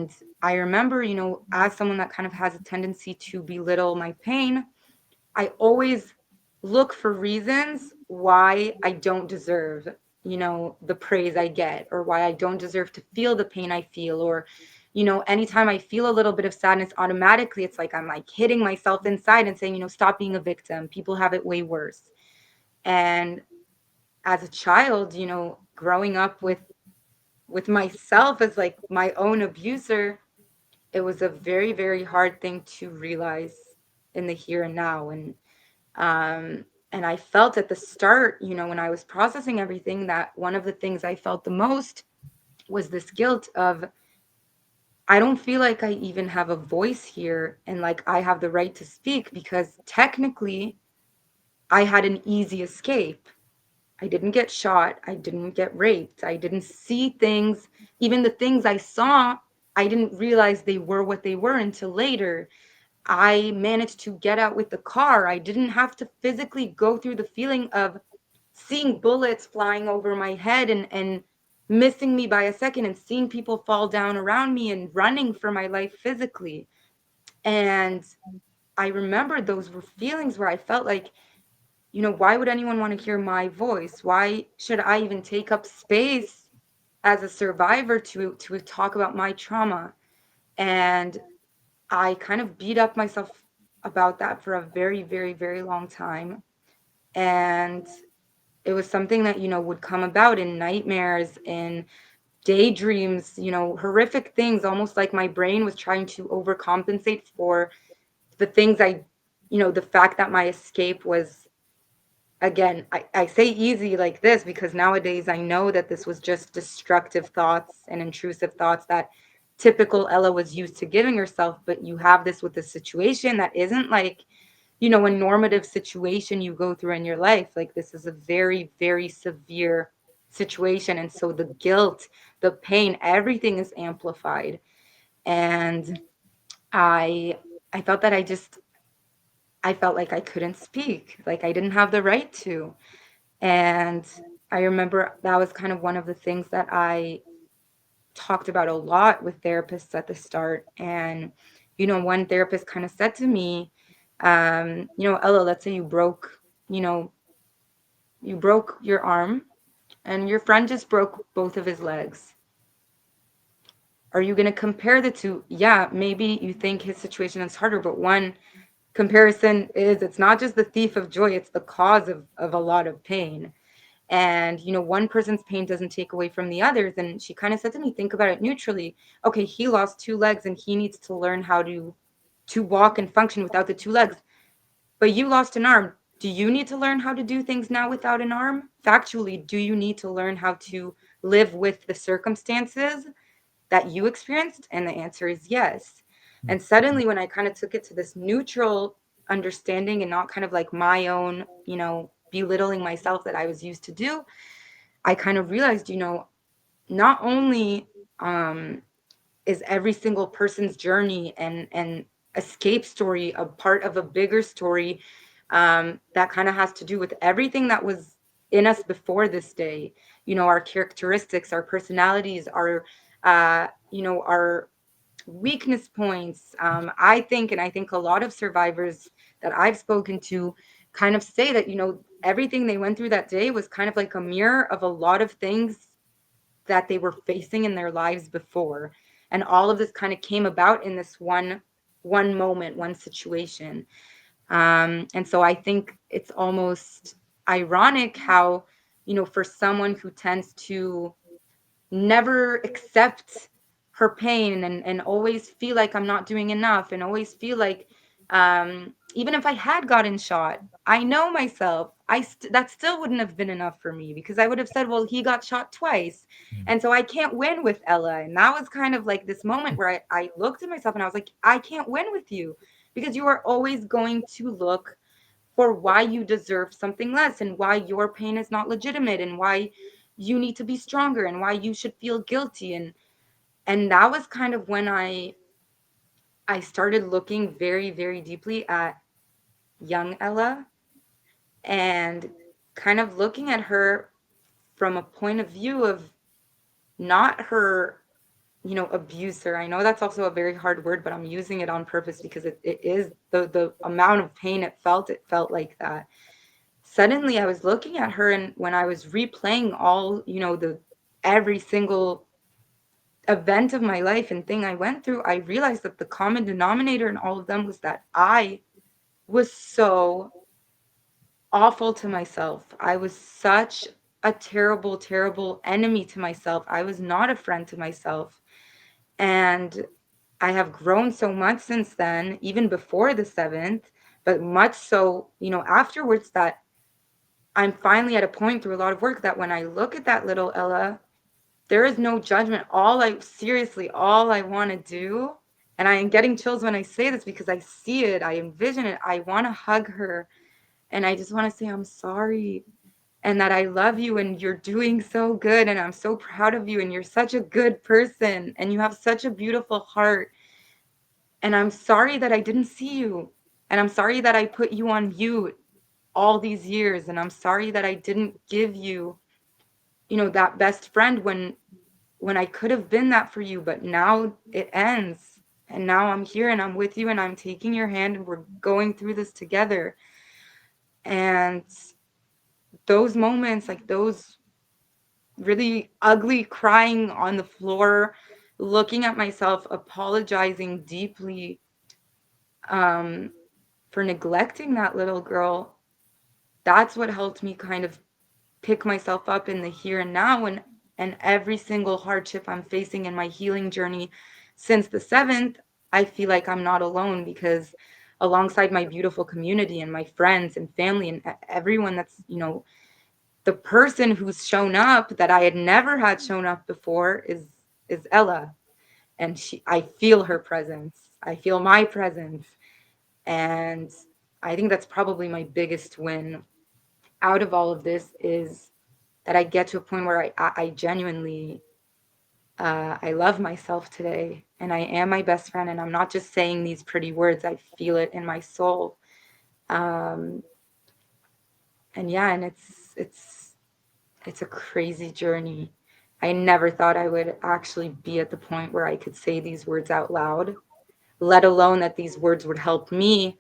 And I remember, as someone that kind of has a tendency to belittle my pain, I always look for reasons why I don't deserve, the praise I get, or why I don't deserve to feel the pain I feel, or, anytime I feel a little bit of sadness, automatically it's like I'm like hitting myself inside and saying, stop being a victim. People have it way worse. And as a child, growing up with myself as like my own abuser, it was a very, very hard thing to realize in the here and now. And I felt at the start, when I was processing everything, that one of the things I felt the most was this guilt of, I don't feel like I even have a voice here and like I have the right to speak, because technically I had an easy escape. I didn't get shot. I didn't get raped. I didn't see things. Even the things I saw, I didn't realize they were what they were until later. I managed to get out with the car. I didn't have to physically go through the feeling of seeing bullets flying over my head and missing me by a second, and seeing people fall down around me and running for my life physically. And I remember those were feelings where I felt like, why would anyone want to hear my voice? Why should I even take up space as a survivor to talk about my trauma? And I kind of beat up myself about that for a very, very, very long time. And it was something that, would come about in nightmares, in daydreams, horrific things, almost like my brain was trying to overcompensate for the things the fact that my escape was, again, I say easy like this because nowadays I know that this was just destructive thoughts and intrusive thoughts that typical Ella was used to giving herself. But you have this with a situation that isn't like, a normative situation you go through in your life. Like, this is a very, very severe situation. And so the guilt, the pain, everything is amplified. And I I felt that I felt like I couldn't speak, like I didn't have the right to. And I remember that was kind of one of the things that I talked about a lot with therapists at the start. And, one therapist kind of said to me, Ella, let's say you know, you broke your arm and your friend just broke both of his legs. Are you going to compare the two? Yeah, maybe you think his situation is harder, but one comparison is, it's not just the thief of joy, it's the cause of a lot of pain. And one person's pain doesn't take away from the others. And she kind of said to me, think about it neutrally. Okay, he lost two legs and he needs to learn how to walk and function without the two legs. But you lost an arm. Do you need to learn how to do things now without an arm? Factually, do you need to learn how to live with the circumstances that you experienced? And the answer is yes. And suddenly, when I kind of took it to this neutral understanding and not kind of like my own, belittling myself that I was used to do, I kind of realized, not only is every single person's journey and escape story a part of a bigger story, that kind of has to do with everything that was in us before this day. Our characteristics, our personalities, our weakness points. I think, and I think a lot of survivors that I've spoken to kind of say that, everything they went through that day was kind of like a mirror of a lot of things that they were facing in their lives before. And all of this kind of came about in this one moment, one situation. And so I think it's almost ironic how, for someone who tends to never accept her pain and always feel like I'm not doing enough, and always feel like, even if I had gotten shot, I know myself, that still wouldn't have been enough for me, because I would have said, well, he got shot twice. And so I can't win with Ella. And that was kind of like this moment where I looked at myself and I was like, I can't win with you, because you are always going to look for why you deserve something less, and why your pain is not legitimate, and why you need to be stronger, and why you should feel guilty. And that was kind of when I started looking very, very deeply at young Ella, and kind of looking at her from a point of view of not her abuser. I know that's also a very hard word, but I'm using it on purpose because it is the amount of pain it felt like that. Suddenly I was looking at her, and when I was replaying all, the every single event of my life and thing I went through, I realized that the common denominator in all of them was that I was so awful to myself. I was such a terrible, terrible enemy to myself. I was not a friend to myself. And I have grown so much since then, even before the seventh, but much so, afterwards, that I'm finally at a point through a lot of work that when I look at that little Ella, there is no judgment. All I want to do, and I am getting chills when I say this because I see it, I envision it. I want to hug her, and I just want to say, I'm sorry, and that I love you, and you're doing so good, and I'm so proud of you, and you're such a good person, and you have such a beautiful heart. And I'm sorry that I didn't see you. And I'm sorry that I put you on mute all these years. And I'm sorry that I didn't give you, that best friend when I could have been that for you, but now it ends. And now I'm here and I'm with you and I'm taking your hand and we're going through this together. And those moments, like those really ugly crying on the floor, looking at myself, apologizing deeply, um, for neglecting that little girl, that's what helped me kind of pick myself up in the here and now, and every single hardship I'm facing in my healing journey since the seventh, I feel like I'm not alone because alongside my beautiful community and my friends and family and everyone that's, the person who's shown up that I had never had shown up before is Ella. And I feel her presence. I feel my presence. And I think that's probably my biggest win out of all of this is that I get to a point where I genuinely I love myself today and I am my best friend and I'm not just saying these pretty words. I feel it in my soul. Um, and yeah, and it's a crazy journey. I never thought I would actually be at the point where I could say these words out loud, let alone that these words would help me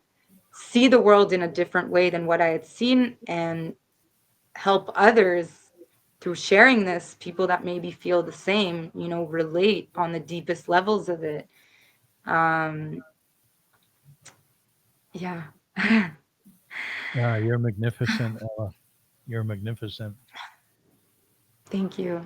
see the world in a different way than what I had seen and help others through sharing this, people that maybe feel the same, relate on the deepest levels of it. Um, yeah. You're magnificent, Ella. You're magnificent. Thank you.